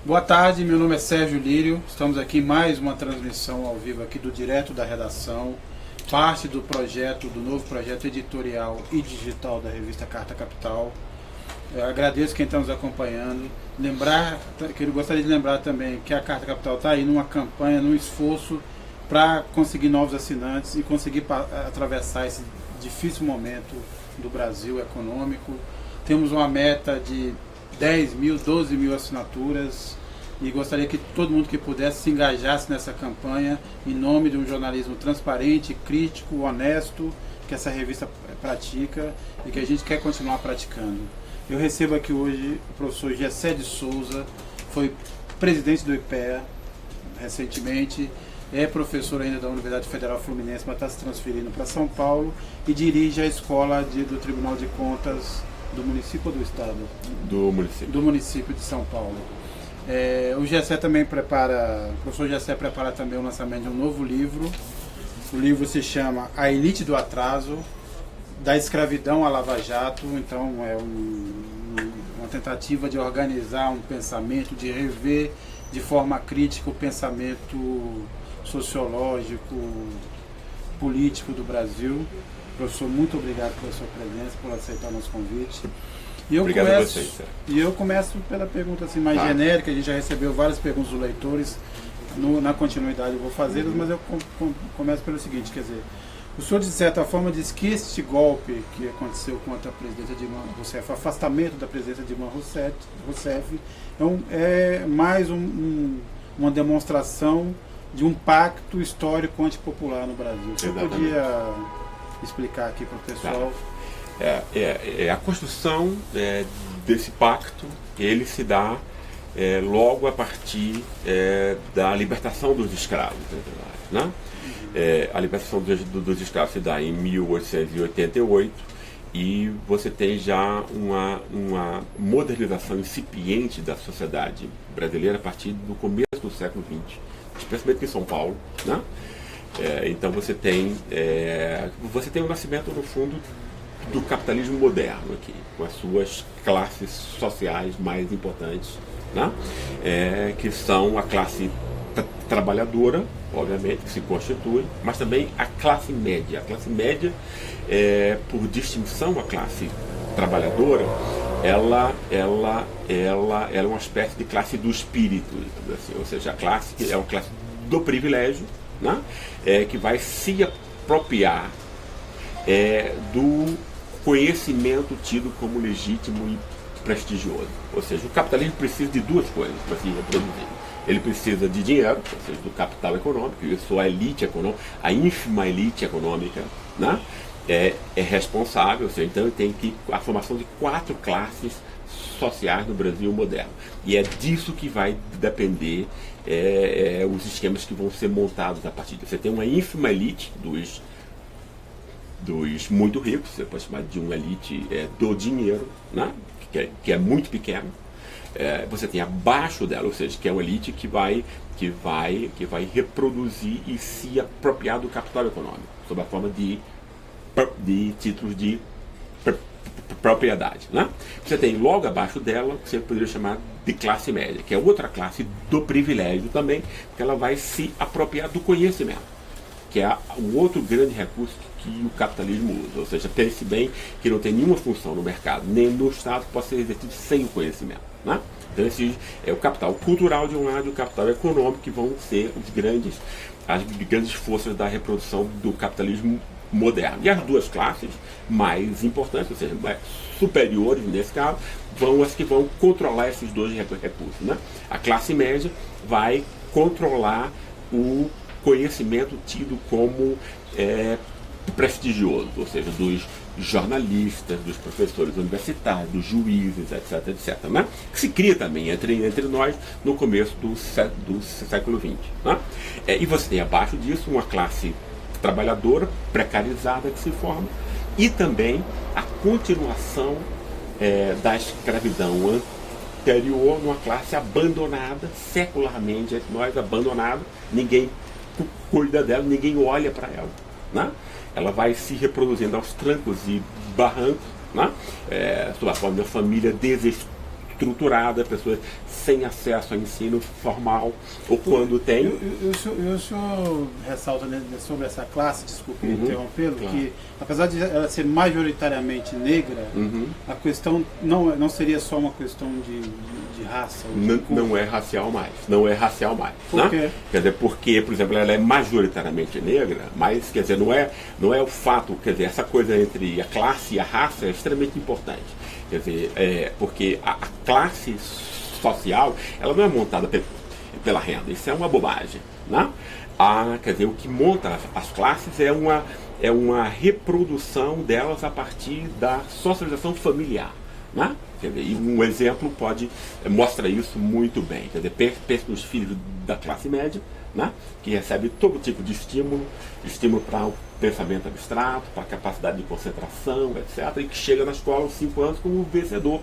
Boa tarde, meu nome é Sérgio Lírio, estamos aqui em mais uma transmissão ao vivo aqui do Direto da Redação, parte do projeto, do novo projeto editorial e digital da revista Carta Capital. Eu agradeço quem está nos acompanhando. Eu gostaria de lembrar também que a Carta Capital está aí numa campanha, num esforço para conseguir novos assinantes e conseguir atravessar esse difícil momento do Brasil econômico. Temos uma meta de 10 mil, 12 mil assinaturas e gostaria que todo mundo que pudesse se engajasse nessa campanha em nome de um jornalismo transparente, crítico, honesto, que essa revista pratica e que a gente quer continuar praticando. Eu recebo aqui hoje o professor Gessé de Souza, foi presidente do IPEA recentemente, é professor ainda da Universidade Federal Fluminense, mas está se transferindo para São Paulo e dirige a escola do Tribunal de Contas do município ou do estado? Do município. Do município de São Paulo. O Gessé também prepara, o professor Gessé prepara também o lançamento de um novo livro. O livro se chama A Elite do Atraso, da escravidão à Lava Jato. Então é uma tentativa de organizar um pensamento, de rever de forma crítica o pensamento sociológico, político do Brasil. Professor, muito obrigado pela sua presença, por aceitar o nosso convite. Obrigado a vocês. E eu começo pela pergunta assim, mais genérica. A gente já recebeu várias perguntas dos leitores. Na continuidade eu vou fazê-las, mas eu começo pelo seguinte, quer dizer, o senhor de certa forma diz que este golpe que aconteceu contra a presidenta Dilma Rousseff, o afastamento da presidenta Dilma Rousseff, é mais uma demonstração de um pacto histórico antipopular no Brasil. Você podia explicar aqui para o pessoal? A construção desse pacto, ele se dá logo a partir da libertação dos escravos, né? A libertação dos escravos se dá em 1888 e você tem já uma modernização incipiente da sociedade brasileira a partir do começo do século XX, especialmente em São Paulo, né? Então você tem o nascimento, no fundo, do capitalismo moderno aqui, com as suas classes sociais mais importantes, né? Que são a classe trabalhadora, obviamente, que se constitui, mas também a classe média. A classe média, por distinção a classe trabalhadora, ela é uma espécie de classe do espírito, assim, ou seja, a classe que é uma classe do privilégio, né? Que vai se apropriar do conhecimento tido como legítimo e prestigioso. Ou seja, o capitalismo precisa de duas coisas para se reproduzir. Ele precisa de dinheiro, ou seja, do capital econômico, isso a elite econômica, a ínfima elite econômica, né? É responsável, ou seja, então tem a formação de 4 classes sociais no Brasil moderno. E é disso que vai depender os esquemas que vão ser montados a partir disso. Você tem uma ínfima elite dos muito ricos, você pode chamar de uma elite do dinheiro, né? que é muito pequena. Você tem abaixo dela, ou seja, que é uma elite que vai reproduzir e se apropriar do capital econômico, sob a forma de títulos de propriedade, né? Você tem logo abaixo dela, que você poderia chamar de classe média, que é outra classe do privilégio também, que ela vai se apropriar do conhecimento, que é um outro grande recurso que o capitalismo usa. Ou seja, pense bem que não tem nenhuma função no mercado, nem no Estado, que possa ser exercido sem o conhecimento, né? Então esse é o capital cultural de um lado e o capital econômico, que vão ser as grandes forças da reprodução do capitalismo moderno. E as duas classes mais importantes, ou seja, superiores nesse caso, as que vão controlar esses dois recursos, né? A classe média vai controlar o conhecimento tido como prestigioso, ou seja, dos jornalistas, dos professores universitários, dos juízes, etc, né? Que se cria também entre nós no começo do século XX, né? E você tem abaixo disso uma classe trabalhadora precarizada que se forma, e também a continuação da escravidão anterior numa classe abandonada, secularmente entre nós, abandonada, ninguém cuida dela, ninguém olha para ela, né? Ela vai se reproduzindo aos trancos e barrancos, né? Sob a forma da família desestruturada, estruturada, pessoas sem acesso ao ensino formal, ou quando tem... O senhor ressalta sobre essa classe, desculpe interrompê-lo, claro. que apesar de ela ser majoritariamente negra, a questão não seria só uma questão de raça? Não é racial mais. Não é racial mais. Por quê? Né? Quer dizer, porque, por exemplo, ela é majoritariamente negra, mas, quer dizer, não é o fato, quer dizer, essa coisa entre a classe e a raça é extremamente importante. Quer dizer, porque a classe social, ela não é montada pela renda, isso é uma bobagem. Né? Quer dizer, o que monta as classes é uma reprodução delas a partir da socialização familiar. Né? Quer dizer, e um exemplo mostra isso muito bem. Quer dizer, pense nos filhos da classe média, né? Que recebe todo tipo de estímulo para o pensamento abstrato, para a capacidade de concentração, etc. E que chega na escola aos 5 anos como vencedor.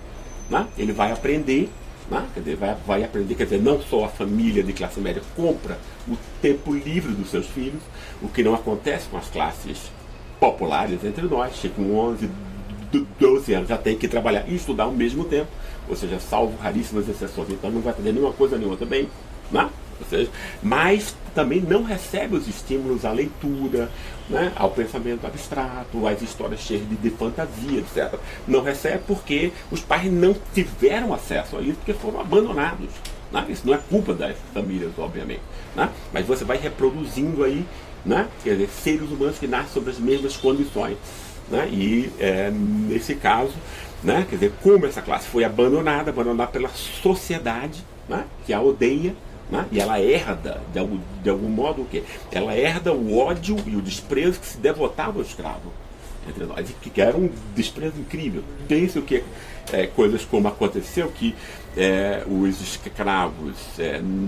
Né? Ele vai aprender, né? Quer dizer, vai aprender, quer dizer, não só a família de classe média compra o tempo livre dos seus filhos, o que não acontece com as classes populares entre nós, que com 11, 12 anos já tem que trabalhar e estudar ao mesmo tempo, ou seja, salvo raríssimas exceções, então não vai fazer nenhuma coisa nem outra bem, né? Ou seja, mas também não recebe os estímulos à leitura, né? Ao pensamento abstrato, às histórias cheias de fantasia, etc. Não recebe porque os pais não tiveram acesso a isso, porque foram abandonados. Né? Isso não é culpa das famílias, obviamente. Né? Mas você vai reproduzindo aí, né? Quer dizer, seres humanos que nascem sob as mesmas condições. Né? E nesse caso, né? Quer dizer, como essa classe foi abandonada pela sociedade, né? Que a odeia, né? E ela herda, de algum modo, o quê? Ela herda o ódio e o desprezo que se devotava ao escravo entre nós, e que era um desprezo incrível. Pense o que coisas como aconteceu, que os escravos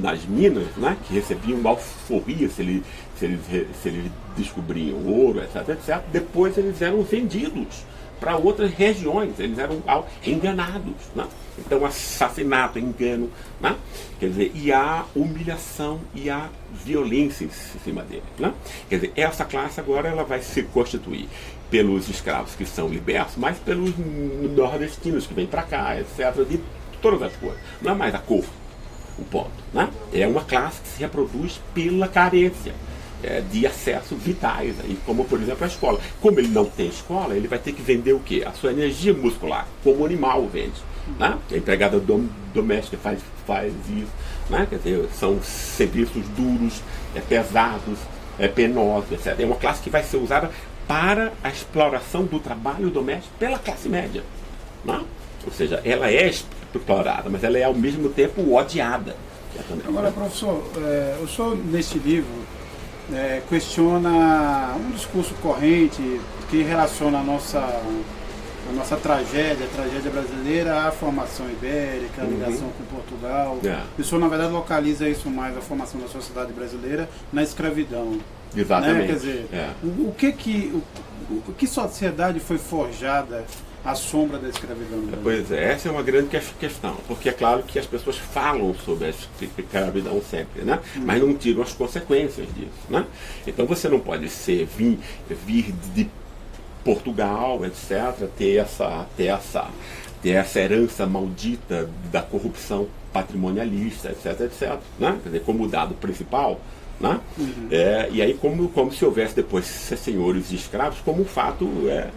nas minas, né? Que recebiam alforria se eles descobriam ouro, etc. Depois eles eram vendidos para outras regiões, eles eram enganados. Né? Então, assassinato, engano, né? Quer dizer, e a humilhação e a violência em cima deles. Né? Quer dizer, essa classe agora ela vai se constituir pelos escravos que são libertos, mas pelos nordestinos que vêm para cá, etc. De todas as coisas. Não é mais a cor, o ponto. Né? É uma classe que se reproduz pela carência de acesso vitais, aí, como por exemplo a escola. Como ele não tem escola, ele vai ter que vender o quê? A sua energia muscular, como o animal vende. Né? A empregada doméstica faz isso. Né? Quer dizer, são serviços duros, pesados, penosos, etc. É uma classe que vai ser usada para a exploração do trabalho doméstico pela classe média. Né? Ou seja, ela é explorada, mas ela é ao mesmo tempo odiada. Agora, professor, o senhor nesse livro questiona um discurso corrente que relaciona a nossa tragédia, a tragédia brasileira, à formação ibérica, a ligação com Portugal. O senhor, na verdade, localiza isso mais, a formação da sociedade brasileira, na escravidão. Exatamente. Né? Quer dizer, o que sociedade foi forjada à sombra da escravidão? Pois essa é uma grande questão, porque é claro que as pessoas falam sobre a escravidão sempre, né? Mas não tiram as consequências disso. Né? Então você não pode vir de Portugal, etc., ter essa herança maldita da corrupção patrimonialista, etc., né? Quer dizer, como dado principal. Né? E aí como se houvesse depois senhores e escravos como um fato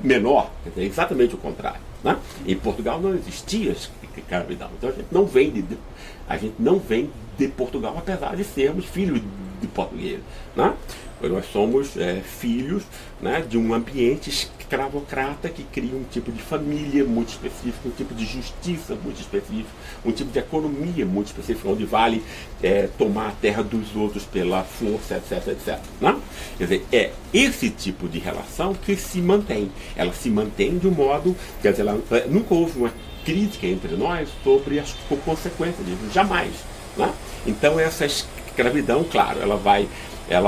menor, quer dizer, exatamente o contrário. Né? Em Portugal não existia escravidão, então a gente não vem de Portugal, apesar de sermos filhos de portugueses. Né? Nós somos filhos, né, de um ambiente escravocrata que cria um tipo de família muito específico, um tipo de justiça muito específico, um tipo de economia muito específica, onde vale tomar a terra dos outros pela força, etc. Né? Quer dizer, é esse tipo de relação que se mantém. Ela se mantém de um modo, quer dizer, nunca houve uma crítica entre nós sobre as consequências disso, jamais. Né? Então essa escravidão, claro, ela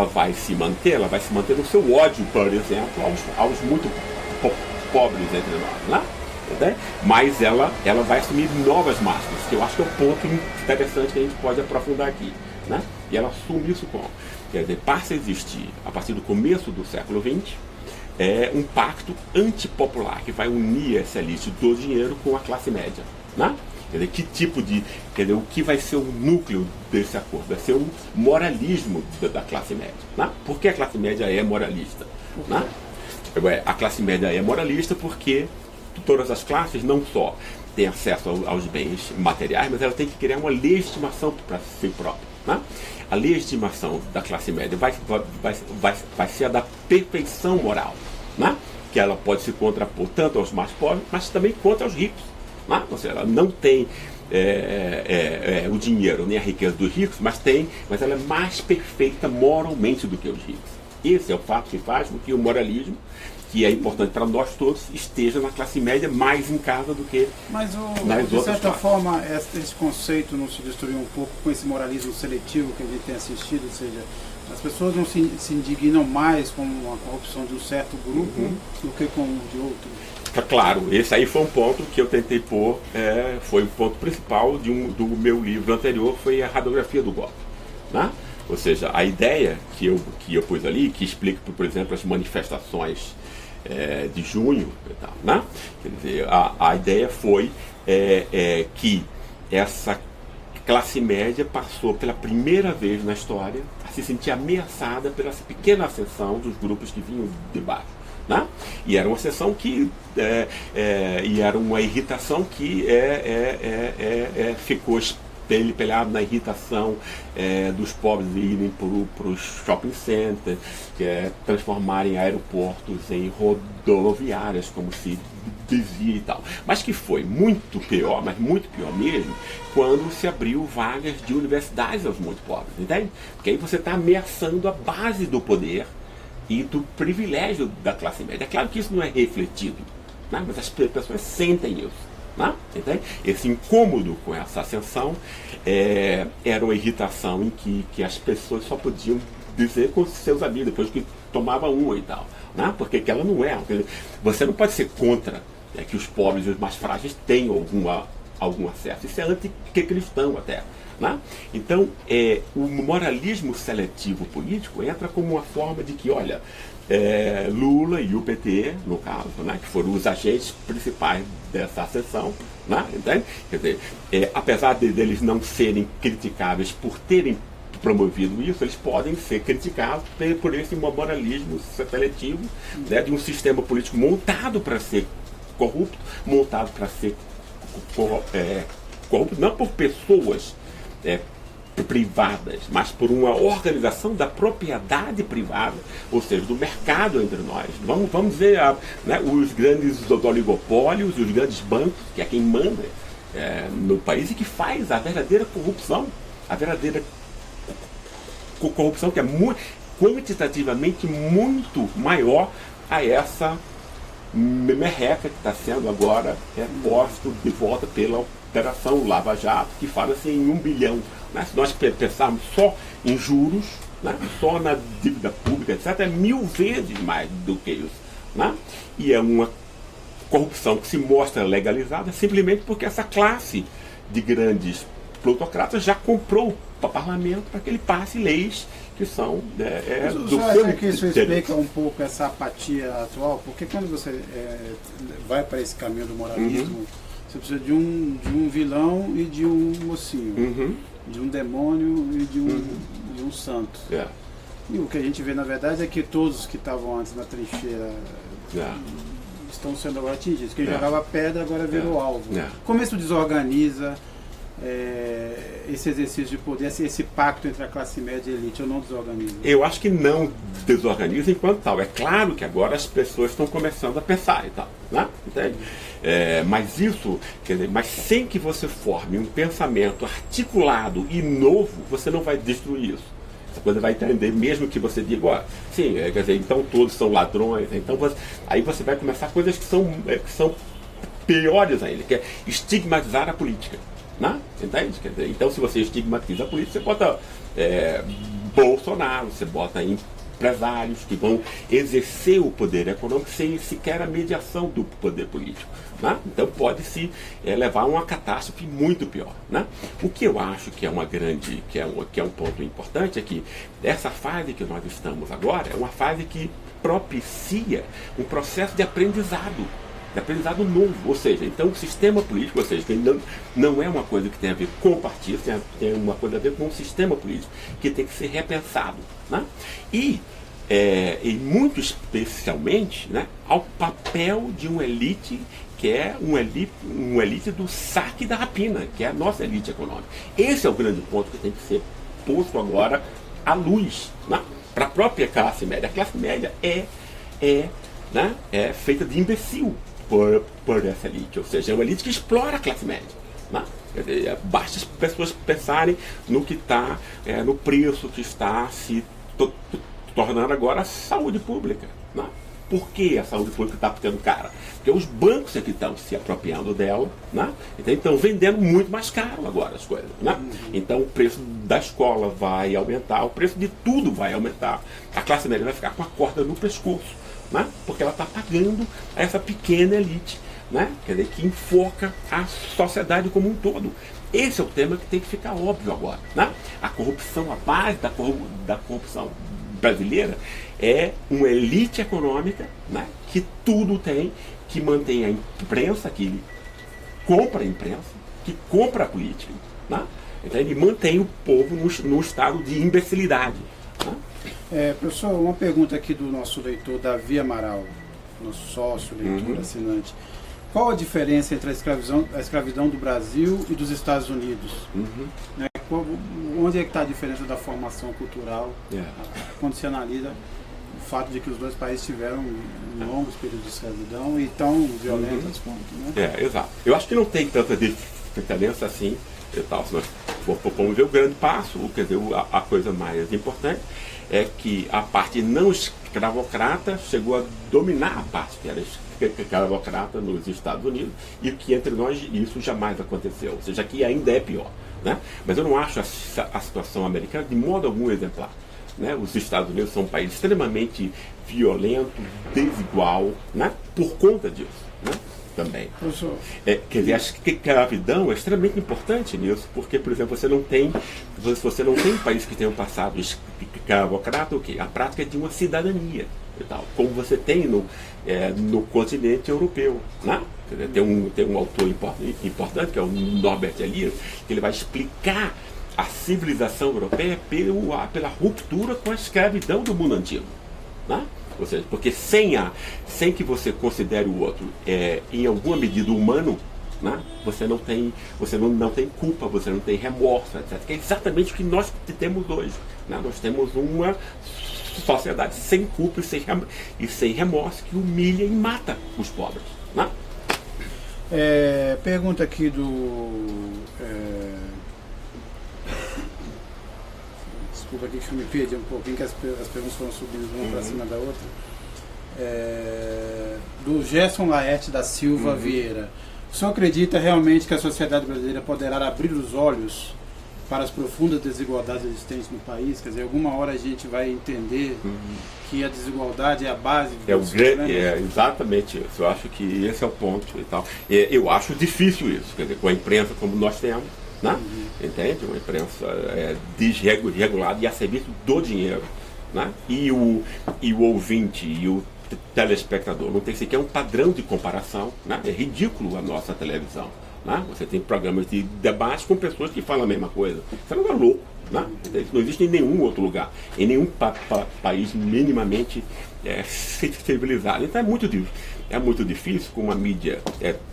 vai se manter no seu ódio, por exemplo, aos muito pobres entre nós, né? Mas ela vai assumir novas máscaras, que eu acho que é um ponto interessante que a gente pode aprofundar aqui, né? E ela assume isso como? Quer dizer, passa a existir, a partir do começo do século XX, um pacto antipopular que vai unir essa elite do dinheiro com a classe média, né? Quer dizer, que tipo de, quer dizer, o que vai ser o núcleo desse acordo? Vai ser o moralismo da classe média. Né? Por que a classe média é moralista? Né? A classe média é moralista porque todas as classes não só têm acesso aos bens materiais, mas ela tem que criar uma legitimação para si própria. Né? A legitimação da classe média vai ser a da perfeição moral, né? Que ela pode se contrapor tanto aos mais pobres, mas também contra os ricos. Né? Ou seja, ela não tem o dinheiro nem a riqueza dos ricos, mas ela é mais perfeita moralmente do que os ricos. Esse é o fato que faz com que o moralismo, que é importante para nós todos, esteja na classe média mais em casa do que nas outras classes. De certa classes. forma, esse conceito não se destruiu um pouco com esse moralismo seletivo que a gente tem assistido, ou seja, as pessoas não se indignam mais com a corrupção de um certo grupo do que com o de outro. Claro, esse aí foi um ponto que eu tentei pôr, foi o ponto principal do meu livro anterior, foi a radiografia do golpe. Né? Ou seja, a ideia que eu pus ali, que explica, por exemplo, as manifestações de junho e tal, né? Quer dizer, a ideia foi que essa classe média passou pela primeira vez na história a se sentir ameaçada pela pequena ascensão dos grupos que vinham de baixo. Né? E era uma ascensão que e era uma irritação que ficou espelhado na irritação dos pobres irem para os shopping centers, transformarem aeroportos em rodoviárias, como se dizia e tal. Mas que foi muito pior, mas muito pior mesmo, quando se abriu vagas de universidades aos muito pobres, entende? Porque aí você está ameaçando a base do poder e do privilégio da classe média. É claro que isso não é refletido, né? Mas as pessoas sentem isso. Né? Entende? Esse incômodo com essa ascensão era uma irritação em que as pessoas só podiam dizer com seus amigos, depois que tomava uma e tal. Né? Porque ela não é. Você não pode ser contra que os pobres e os mais frágeis tenham algum acesso. Isso é anticristão até. Né? Então, o moralismo seletivo político entra como uma forma de que, olha, Lula e o PT, no caso, né, que foram os agentes principais dessa ascensão, né, entende? Quer dizer, apesar deles não serem criticáveis por terem promovido isso, eles podem ser criticados por esse moralismo seletivo, né, de um sistema político montado para ser corrupto, montado para ser corrupto não por pessoas privadas, mas por uma organização da propriedade privada, ou seja, do mercado entre nós. Vamos ver né, os grandes oligopólios, os grandes bancos, que é quem manda no país e que faz a verdadeira corrupção, que é quantitativamente muito maior a essa merreca que está sendo agora posto de volta pela Operação Lava Jato, que fala-se em 1 bilhão. Né? Se nós pensarmos só em juros, né? Só na dívida pública, etc., é 1000 vezes mais do que isso. Né? E é uma corrupção que se mostra legalizada simplesmente porque essa classe de grandes plutocratas já comprou para o parlamento para que ele passe leis que são do seu acha que isso explica um pouco essa apatia atual? Porque quando você vai para esse caminho do moralismo, você precisa de um vilão e de um mocinho, de um demônio e de um santo. E o que a gente vê, na verdade, é que todos que estavam antes na trincheira estão sendo agora atingidos. Quem jogava pedra agora virou alvo. Como isso desorganiza esse exercício de poder, esse pacto entre a classe média e a elite, ou não desorganiza? Eu acho que não desorganiza enquanto tal. É claro que agora as pessoas estão começando a pensar e tal, né? Entende? Mas isso, quer dizer, mas sem que você forme um pensamento articulado e novo, você não vai destruir isso. Essa coisa vai entender, mesmo que você diga, ó, sim, quer dizer, então todos são ladrões, então aí você vai começar coisas que são piores ainda, que é estigmatizar a política. Né? Entende? Quer dizer, então, se você estigmatiza a política, você bota Bolsonaro, você bota empresários que vão exercer o poder econômico sem sequer a mediação do poder político. Né? Então, pode-se levar a uma catástrofe muito pior. Né? O que eu acho que é uma grande, que é um ponto importante é que essa fase que nós estamos agora é uma fase que propicia um processo de aprendizado. de aprendizado novo, ou seja, então o sistema político, ou seja, que não é uma coisa que tem a ver com partidos, tem uma coisa a ver com o sistema político, que tem que ser repensado, né? E muito especialmente, né, ao papel de uma elite que é uma elite do saque e da rapina, que é a nossa elite econômica. Esse é o grande ponto que tem que ser posto agora à luz, né, para a própria classe média. A classe média é feita de imbecil por essa elite, ou seja, é uma elite que explora a classe média, né? Basta as pessoas pensarem no que está, no preço que está se tornando agora a saúde pública, né? Por que a saúde pública está ficando cara? Porque os bancos é que estão se apropriando dela, né? Então estão vendendo muito mais caro agora as coisas, né? Então o preço da escola vai aumentar, o preço de tudo vai aumentar. A classe média vai ficar com a corda no pescoço, né? Porque ela está pagando a essa pequena elite, né? Quer dizer, que enfoca a sociedade como um todo. Esse é o tema que tem que ficar óbvio agora, né? A corrupção, a base da corrupção brasileira é uma elite econômica, né, que tudo tem, que mantém a imprensa, que compra a imprensa, que compra a política, né? Então ele mantém o povo no estado de imbecilidade, né? Professor, uma pergunta aqui do nosso leitor Davi Amaral, nosso sócio, leitor, assinante. Qual a diferença entre a escravidão do Brasil e dos Estados Unidos? Né? Onde é que está a diferença da formação cultural quando se analisa o fato de que os dois países tiveram longos períodos de escravidão e tão violentas quanto, né? Exato. Eu acho que não tem tanta diferença assim e tal. Se nós formos ver o grande passo, quer dizer, a coisa mais importante é que a parte não escravocrata chegou a dominar a parte que era escravocrata nos Estados Unidos, e que entre nós isso jamais aconteceu, ou seja, aqui ainda é pior, né? Mas eu não acho a situação americana de modo algum exemplar, né? Os Estados Unidos são um país extremamente violento, desigual, né? Por conta disso, né? Também. Quer dizer, acho que a escravidão é extremamente importante nisso, porque, por exemplo, você não tem um país que tenha um passado escravocrata, o quê? A prática é de uma cidadania e tal, como você tem no continente europeu, né? Tem um autor importante, que é o Norbert Elias, que ele vai explicar a civilização europeia pela ruptura com a escravidão do mundo antigo, né? Ou seja, porque sem que você considere o outro em alguma medida humano, né, você não tem culpa, você não tem remorso, etc. Que é exatamente o que nós temos hoje, né? Nós temos uma sociedade sem culpa e sem remorso, que humilha e mata os pobres, né? Pergunta aqui do... Desculpa aqui que eu me perdi um pouquinho, que as perguntas foram subindo uma para cima da outra. Do Gerson Laerte da Silva Vieira. O senhor acredita realmente que a sociedade brasileira poderá abrir os olhos para as profundas desigualdades existentes no país? Quer dizer, alguma hora a gente vai entender que a desigualdade é a base dos problemas? Exatamente isso. Eu acho que esse é o ponto e tal. Eu acho difícil isso, quer dizer, com a imprensa como nós temos, né? Entende? Uma imprensa desregulada e a serviço do dinheiro, né? E o ouvinte e o telespectador não tem sequer um padrão de comparação, né? É ridículo a nossa televisão, né? Você tem programas de debate com pessoas que falam a mesma coisa. Isso é um lugar louco, né? Isso não existe em nenhum outro lugar, em nenhum país minimamente civilizado. Então é muito difícil, com uma mídia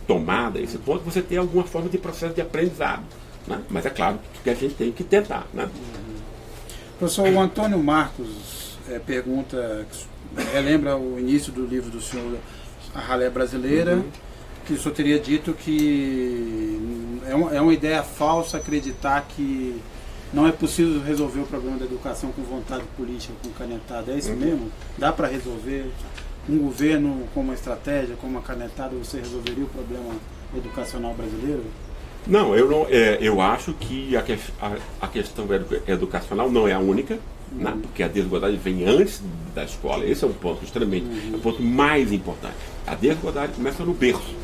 tomada a esse ponto, você ter alguma forma de processo de aprendizado, né? Mas é claro que a gente tem que tentar, né? Professor, o Antônio Marcos pergunta, relembra o início do livro do senhor, A Ralé Brasileira, que o senhor teria dito que é uma ideia falsa acreditar que não é possível resolver o problema da educação com vontade política, com canetada. É isso mesmo? Dá para resolver? Um governo com uma estratégia, com uma canetada, você resolveria o problema educacional brasileiro? Não, eu acho que a questão educacional não é a única, né? Porque a desigualdade vem antes da escola. Esse é um ponto extremamente, é o ponto mais importante. A desigualdade começa no berço,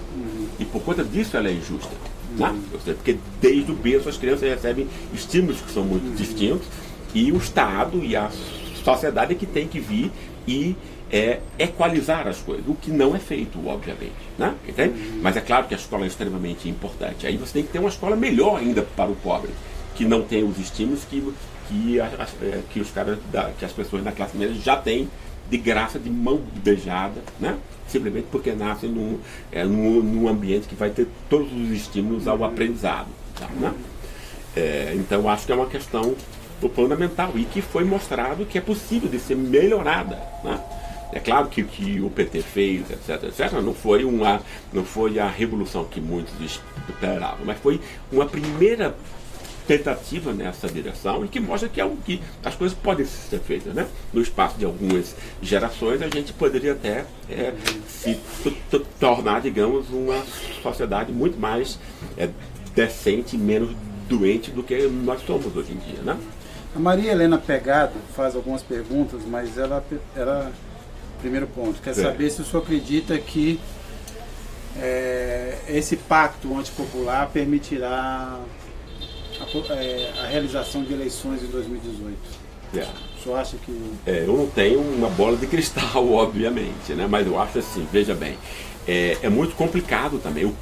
e por conta disso ela é injusta, né? Porque desde o berço as crianças recebem estímulos que são muito distintos, e o Estado e a sociedade é que tem que vir e equalizar as coisas, o que não é feito, obviamente, né? Entende? Mas é claro que a escola é extremamente importante. Aí você tem que ter uma escola melhor ainda para o pobre, que não tem os estímulos que os caras que as pessoas da classe média já têm de graça, de mão beijada, né? Simplesmente porque nascem num ambiente que vai ter todos os estímulos ao aprendizado, tá, né? Então acho que é uma questão fundamental e que foi mostrado que é possível de ser melhorada, né? É claro que o que o PT fez, etc, não foi a revolução que muitos esperavam, mas foi uma primeira tentativa nessa direção e que mostra que é algo que as coisas podem ser feitas, né? No espaço de algumas gerações a gente poderia até se tornar, digamos, uma sociedade muito mais decente e menos doente do que nós somos hoje em dia, né? A Maria Helena Pegado faz algumas perguntas, mas ela primeiro ponto, quer saber se o senhor acredita que esse pacto antipopular permitirá a realização de eleições em 2018. O senhor acha que... eu não tenho uma bola de cristal, obviamente, né? Mas eu acho assim, veja bem, é muito complicado também. O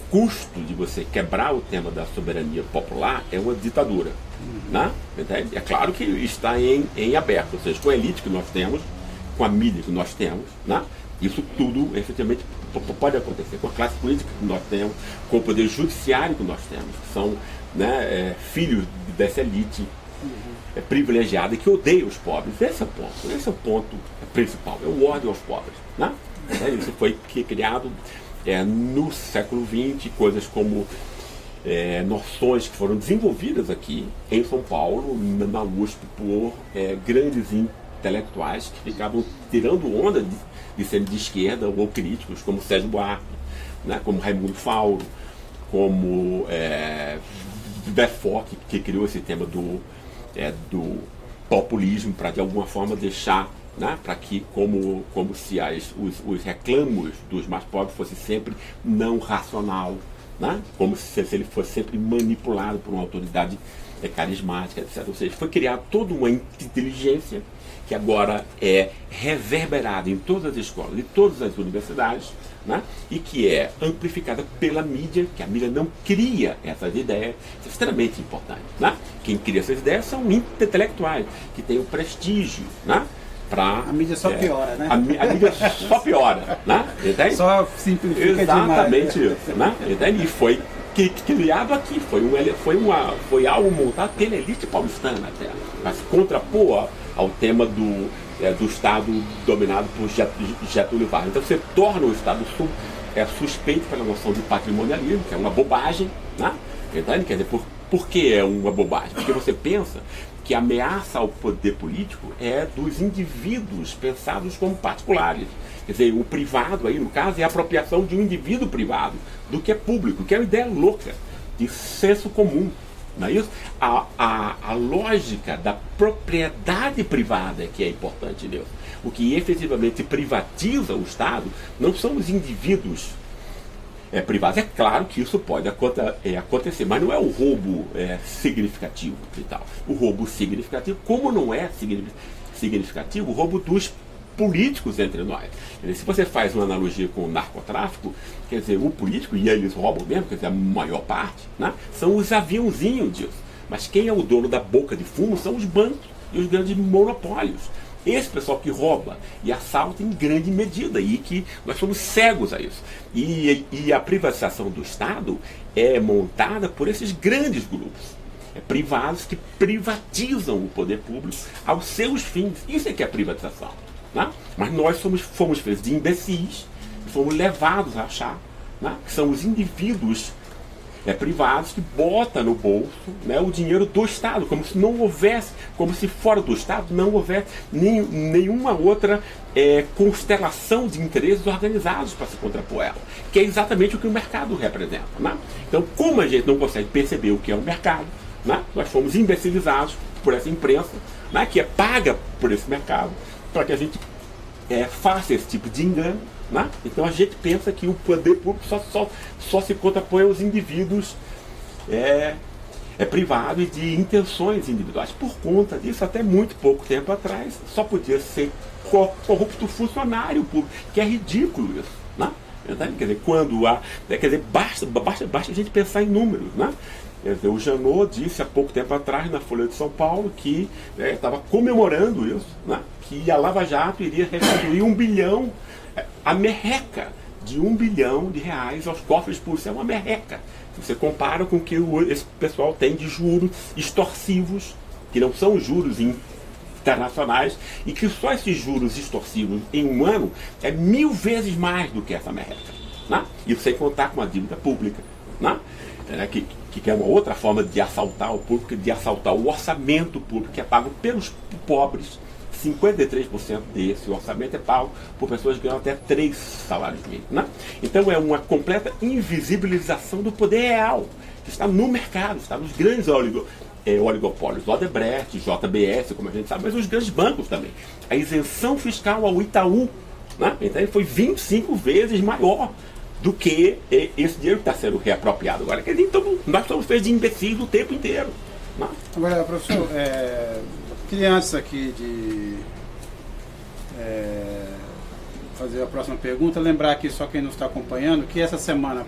custo de você quebrar o tema da soberania popular é uma ditadura, né? Entende? É claro que está em aberto, ou seja, com a elite que nós temos, com a mídia que nós temos, né? Isso tudo efetivamente pode acontecer com a classe política que nós temos, com o poder judiciário que nós temos, que são, né, filhos dessa elite privilegiada e que odeia os pobres. Esse é o ponto principal, é o ódio aos pobres, né? Isso foi criado no século XX, coisas como noções que foram desenvolvidas aqui em São Paulo, na USP, por grandes intelectuais que ficavam tirando onda de serem de esquerda ou críticos, como Sérgio Buarque, né, como Raimundo Fauro, como Beaufort, que criou esse tema do populismo para de alguma forma deixar, né, para que como se os reclamos dos mais pobres fosse sempre não racional, né, como se ele fosse sempre manipulado por uma autoridade carismática, etc. Ou seja, foi criada toda uma inteligência que agora é reverberada em todas as escolas e todas as universidades, né? E que é amplificada pela mídia, que a mídia não cria essas ideias. Isso é extremamente importante, né? Quem cria essas ideias são intelectuais, que têm o prestígio, né? A mídia só piora, né? A mídia só piora, né? Entende? Só simplifica exatamente demais. Isso, né? Entende? E foi criado aqui, foi algo montado pela elite paulistana até, para se contrapor ao tema do Estado dominado por Getúlio Vargas. Então você torna o Estado suspeito pela noção de patrimonialismo, que é uma bobagem, né? Entende? Quer dizer, por que é uma bobagem? Porque você pensa que a ameaça ao poder político é dos indivíduos pensados como particulares. Quer dizer, o privado aí, no caso, é a apropriação de um indivíduo privado do que é público, que é uma ideia louca, de senso comum. Não é isso? A lógica da propriedade privada é que é importante, Deus. O que efetivamente privatiza o Estado não são os indivíduos privados. É claro que isso pode acontecer, mas não é o roubo significativo e tal. O roubo significativo, como não é significativo o roubo dos políticos entre nós. Se você faz uma analogia com o narcotráfico, quer dizer, o político, e eles roubam mesmo, quer dizer, a maior parte, né, são os aviãozinhos disso. Mas quem é o dono da boca de fumo são os bancos e os grandes monopólios. Esse pessoal que rouba e assalta em grande medida, e que nós somos cegos a isso. E a privatização do Estado é montada por esses grandes grupos privados que privatizam o poder público aos seus fins. Isso é que é privatização. Né? Mas nós fomos feitos de imbecis, fomos levados a achar, né, que são os indivíduos privados que botam no bolso, né, o dinheiro do Estado, como se não houvesse, como se fora do Estado não houvesse nenhuma outra constelação de interesses organizados para se contrapor ela, que é exatamente o que o mercado representa. Né? Então, como a gente não consegue perceber o que é o mercado, né, nós fomos imbecilizados por essa imprensa, né, que é paga por esse mercado, para que a gente faça esse tipo de engano, né? Então a gente pensa que o poder público só se contrapõe aos indivíduos privado e de intenções individuais. Por conta disso, até muito pouco tempo atrás, só podia ser corrupto funcionário público, que é ridículo isso, né? Quer dizer, basta a gente pensar em números, né? Quer dizer, o Janot disse há pouco tempo atrás na Folha de São Paulo que estava comemorando isso, né? Que a Lava Jato iria restituir 1 bilhão, a merreca de 1 bilhão de reais aos cofres públicos. É uma merreca. Se você compara com o que esse pessoal tem de juros extorsivos, que não são juros internacionais, e que só esses juros extorsivos em um ano é 1000 vezes mais do que essa merreca, né? Isso sem contar com a dívida pública, né? Que é uma outra forma de assaltar o público, de assaltar o orçamento público, que é pago pelos pobres. 53% desse orçamento é pago por pessoas que ganham até 3 salários mínimos, né? Então é uma completa invisibilização do poder real, que está no mercado, está nos grandes oligopólios, Odebrecht, JBS, como a gente sabe, mas os grandes bancos também. A isenção fiscal ao Itaú, né? Então ele foi 25 vezes maior do que esse dinheiro que está sendo reapropriado agora. Então nós estamos feitos de imbecis o tempo inteiro, né? Agora, professor, queria antes aqui de fazer a próxima pergunta, lembrar aqui só quem nos está acompanhando que essa semana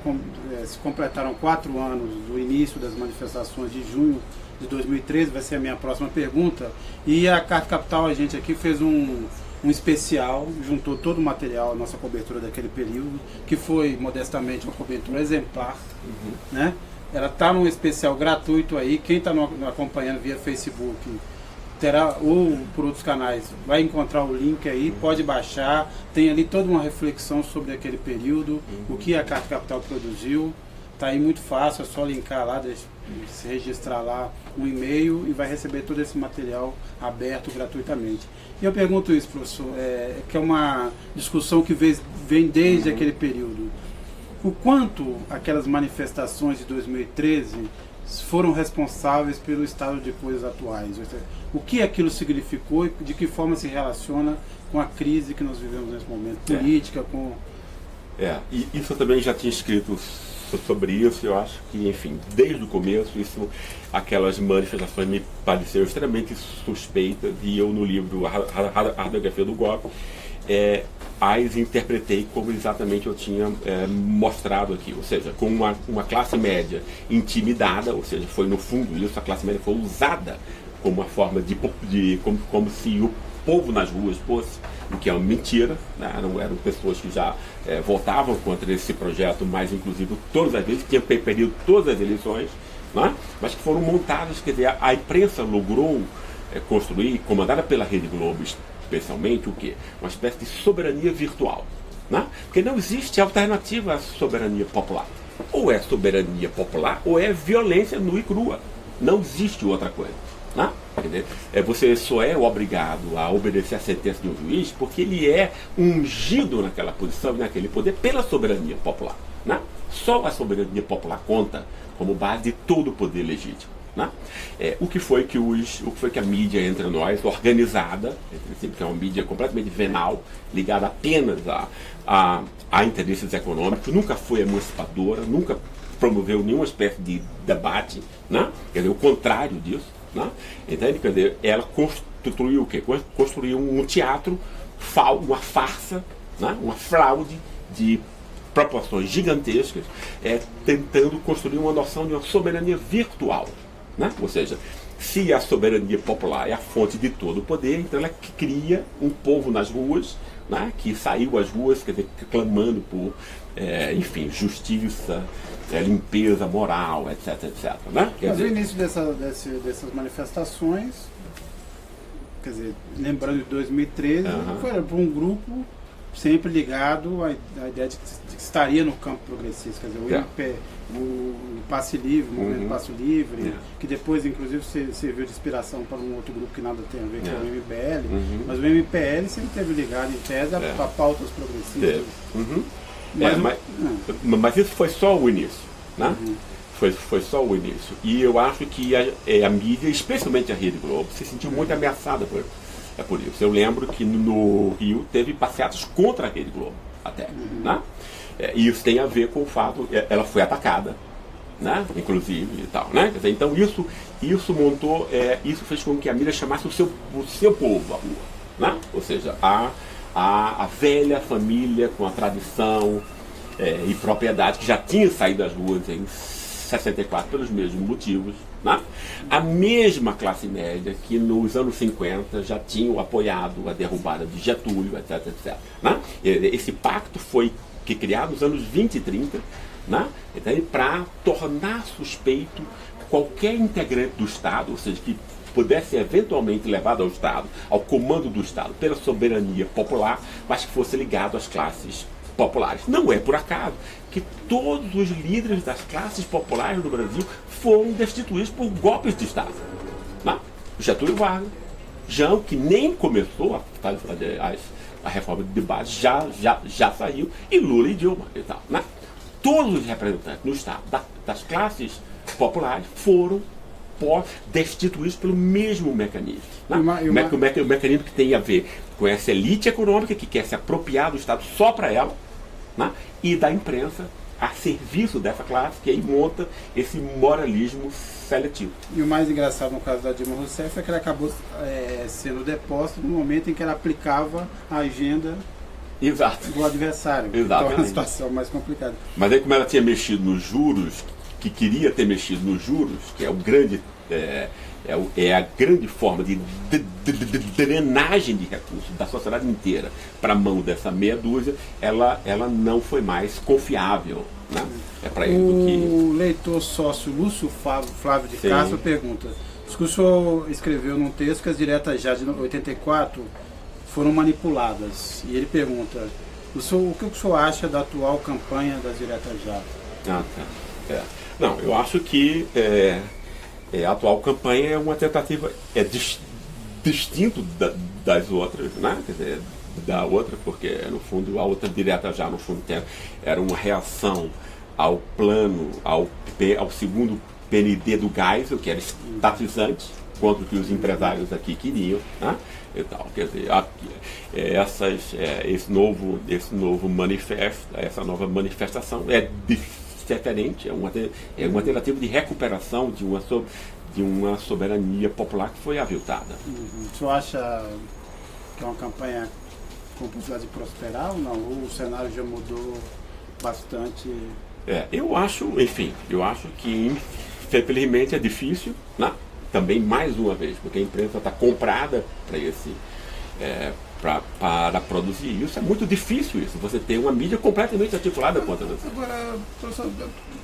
se completaram 4 anos do início das manifestações de junho de 2013, vai ser a minha próxima pergunta, e a Carta Capital, a gente aqui fez um especial, juntou todo o material, a nossa cobertura daquele período, que foi modestamente uma cobertura exemplar, né? Ela está num especial gratuito aí, quem está acompanhando via Facebook terá, ou por outros canais, vai encontrar o link aí, pode baixar, tem ali toda uma reflexão sobre aquele período, o que a Carta Capital produziu, tá aí muito fácil, é só linkar lá, se registrar lá um e-mail e vai receber todo esse material aberto gratuitamente. E eu pergunto isso, professor, que é uma discussão que vem desde aquele período. O quanto aquelas manifestações de 2013 foram responsáveis pelo estado de coisas atuais? O que aquilo significou e de que forma se relaciona com a crise que nós vivemos nesse momento, política, com... E isso eu também já tinha escrito sobre isso. Eu acho que, enfim, desde o começo, aquelas manifestações me pareceram extremamente suspeitas, e eu, no livro A Radiografia do Golpe, as interpretei como exatamente eu tinha mostrado aqui, ou seja, com uma classe média intimidada, ou seja, foi no fundo isso, a classe média foi usada como uma forma como se o povo nas ruas fosse, o que é uma mentira, né? Eram pessoas que já votavam contra esse projeto, mas inclusive todas as vezes, tinham perdido todas as eleições, né? Mas que foram montadas, quer dizer, a imprensa logrou construir, comandada pela Rede Globo especialmente, o quê? Uma espécie de soberania virtual, né? Porque não existe alternativa à soberania popular. Ou é soberania popular, ou é violência nua e crua. Não existe outra coisa, né? Você só é obrigado a obedecer a sentença de um juiz porque ele é ungido naquela posição, naquele poder, pela soberania popular, né? Só a soberania popular conta como base de todo o poder legítimo, né? O que foi que a mídia entre nós, organizada, que é uma mídia completamente venal, ligada apenas a interesses econômicos, nunca foi emancipadora, nunca promoveu nenhuma espécie de debate, né? Quer dizer, o contrário disso, né? Entende? Quer dizer, ela construiu o quê? Construiu um teatro, uma farsa, né? Uma fraude de proporções gigantescas, tentando construir uma noção de uma soberania virtual, né? Ou seja, se a soberania popular é a fonte de todo o poder, então ela cria um povo nas ruas, né? Que saiu às ruas, quer dizer, clamando por, enfim, justiça, limpeza moral, etc, etc, né? Mas o início dessas manifestações, quer dizer, lembrando de 2013, foi por um grupo sempre ligado à ideia de que estaria no campo progressista, quer dizer, o Passe Livre, o movimento Passe Livre, que depois inclusive serviu de inspiração para um outro grupo que nada tem a ver, que é o MPL, mas o MPL sempre esteve ligado em tese a pautas progressistas. Mas isso foi só o início, né? Foi só o início. E eu acho que a mídia, especialmente a Rede Globo, se sentiu muito ameaçada por isso. Eu lembro que no Rio teve passeatas contra a Rede Globo, até, né? E isso tem a ver com o fato, ela foi atacada, né? Inclusive e tal, né? Quer dizer, então isso montou, isso fez com que a mídia chamasse o seu povo à rua, né? Ou seja, a velha família com a tradição e propriedade que já tinha saído das ruas em 64 pelos mesmos motivos, né? A mesma classe média que nos anos 50 já tinham apoiado a derrubada de Getúlio, etc, etc, né? Esse pacto foi criado nos anos 20 e 30, né? Então, para tornar suspeito qualquer integrante do Estado, ou seja, que pudesse eventualmente levado ao Estado, ao comando do Estado, pela soberania popular, mas que fosse ligado às classes populares. Não é por acaso que todos os líderes das classes populares do Brasil foram destituídos por golpes de Estado. Né? Getúlio Vargas, Jão, que nem começou a reforma de base, já saiu, e Lula e Dilma e tal. Né? Todos os representantes no Estado das classes populares foram destituídos pelo mesmo mecanismo. Né? O mecanismo que tem a ver com essa elite econômica que quer se apropriar do Estado só para ela, né? E da imprensa a serviço dessa classe, que aí monta esse moralismo seletivo. E o mais engraçado no caso da Dilma Rousseff é que ela acabou sendo deposta no momento em que ela aplicava a agenda do adversário. Exatamente. Então é uma situação mais complicada. Mas aí, como ela tinha mexido nos juros, que queria ter mexido nos juros, que é o grande a grande forma de drenagem de recursos da sociedade inteira para a mão dessa meia dúzia, ela não foi mais confiável, né? É para ele do que... O leitor sócio Lúcio Flávio de Castro pergunta: o senhor escreveu num texto que as diretas já de 84 foram manipuladas, e ele pergunta: o que o senhor acha da atual campanha das diretas já? Ah, tá. Não, eu acho que a atual campanha é uma tentativa, distinto das outras, né? Quer dizer, da outra, porque no fundo a outra direta já no fundo era uma reação ao plano, ao segundo PND do Geisel, que era estatizante, contra o que os empresários aqui queriam, né? E tal. Quer dizer, esse novo manifesto, essa nova manifestação é diferente, é uma tentativa de recuperação de uma soberania popular que foi aviltada. O senhor acha que é uma campanha com possibilidade de prosperar ou não? Ou o cenário já mudou bastante? Eu acho que infelizmente é difícil, né? Também mais uma vez, porque a imprensa está comprada para produzir isso. É muito difícil isso, você tem uma mídia completamente articulada contra você. Agora, professor,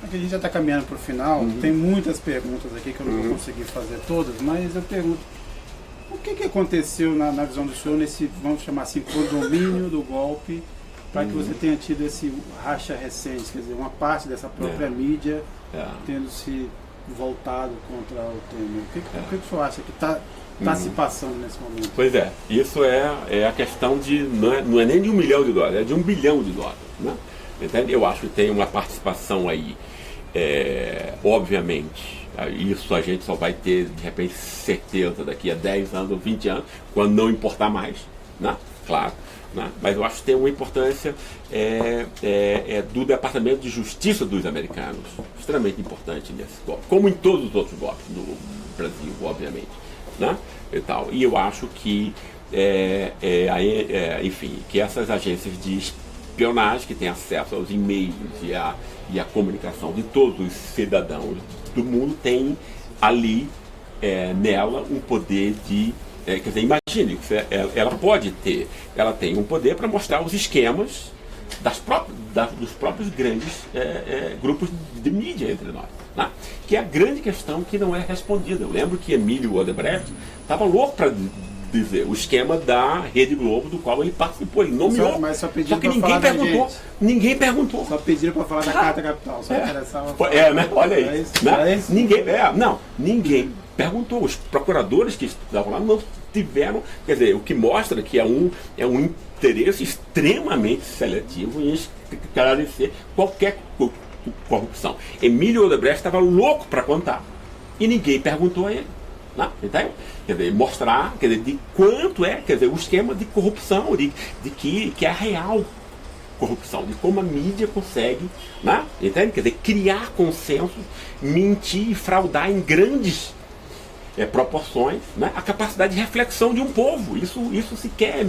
aqui a gente já está caminhando para o final, tem muitas perguntas aqui que eu não vou conseguir fazer todas, mas eu pergunto: o que aconteceu na visão do senhor nesse, vamos chamar assim, condomínio do golpe, para que você tenha tido esse racha recente, quer dizer, uma parte dessa própria mídia tendo se voltado contra o Temer? O que o senhor acha que está se passando nesse momento? Pois isso é a questão de, não é nem de $1 milhão, é de $1 bilhão, né? Entende? Eu acho que tem uma participação aí, obviamente, isso a gente só vai ter de repente certeza daqui a 10 anos ou 20 anos, quando não importar mais, né? Claro, né? Mas eu acho que tem uma importância do Departamento de Justiça dos americanos, extremamente importante nesse golpe, como em todos os outros golpes no Brasil, obviamente, né? E eu acho que enfim, que essas agências de espionagem que têm acesso aos e-mails e a comunicação de todos os cidadãos do mundo têm ali nela um poder de quer dizer, imagine, ela tem um poder para mostrar os esquemas dos próprios grandes grupos de mídia entre nós, né? Que é a grande questão que não é respondida. Eu lembro que Emílio Odebrecht estava louco para dizer o esquema da Rede Globo, do qual ele participou, ele nomeou, só que ninguém perguntou. Só pediram para falar da Carta Capital, só interessava. Né? Olha aí, né? Ninguém perguntou. Os procuradores que estavam lá não tiveram, quer dizer, o que mostra que é um interesse extremamente seletivo em esclarecer qualquer corrupção. Emílio Odebrecht estava louco para contar e ninguém perguntou a ele, né? Então, quer dizer, mostrar, quer dizer, de quanto quer dizer, o esquema de corrupção, de que é real, corrupção, de como a mídia consegue, né? Entende? Quer dizer, criar consensos, mentir e fraudar em grandes proporções, né? A capacidade de reflexão de um povo. Isso sequer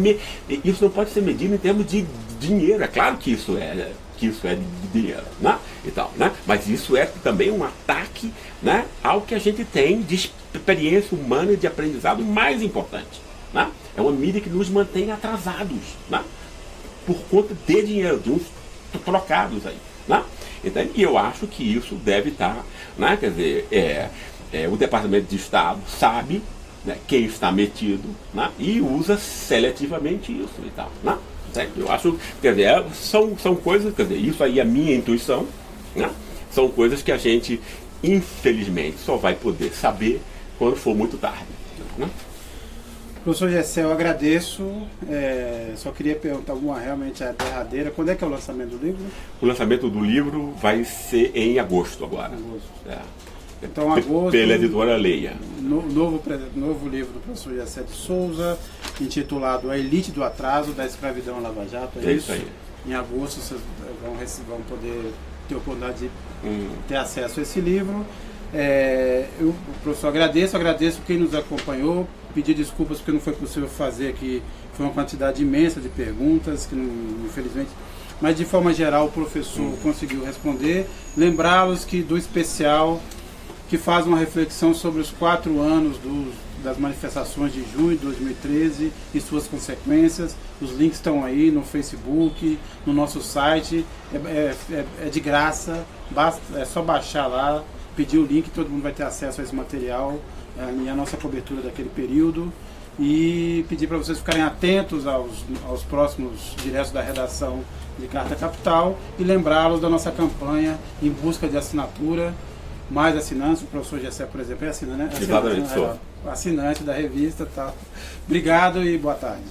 isso não pode ser medido em termos de dinheiro. É claro que isso é de dinheiro, né? E tal, né? Mas isso é também um ataque, né, ao que a gente tem de experiência humana e de aprendizado mais importante, né? É uma mídia que nos mantém atrasados, né, por conta de dinheiro, de uns trocados aí, né? Então, e eu acho que isso deve estar, né, quer dizer, o Departamento de Estado sabe, né, quem está metido, né, e usa seletivamente isso e tal, né? Eu acho, quer dizer, são coisas, quer dizer, isso aí é a minha intuição, né? São coisas que a gente, infelizmente, só vai poder saber quando for muito tarde, né? Professor Gessé, eu agradeço. Só queria perguntar realmente a derradeira. Quando é que é o lançamento do livro? O lançamento do livro vai ser em agosto agora. Então, agosto. Pela editora Leia. Novo livro do professor Gessé de Souza, intitulado A Elite do Atraso, da Escravidão à Lava Jato. É isso aí. Em agosto vocês vão poder ter a oportunidade de ter acesso a esse livro. Eu, professor, agradeço quem nos acompanhou, pedir desculpas porque não foi possível fazer aqui, foi uma quantidade imensa de perguntas que não, infelizmente, mas de forma geral o professor conseguiu responder. Lembrá-los que do especial que faz uma reflexão sobre os 4 anos das manifestações de junho de 2013 e suas consequências. Os links estão aí no Facebook, no nosso site, é de graça, é só baixar lá, pedir o link, todo mundo vai ter acesso a esse material e a nossa cobertura daquele período. E pedir para vocês ficarem atentos aos próximos diretos da redação de Carta Capital e lembrá-los da nossa campanha em busca de assinatura. Mais assinantes, o professor Gessé, por exemplo, é assinante, né? Exatamente, sou. Assinante da revista e tal. Obrigado e boa tarde.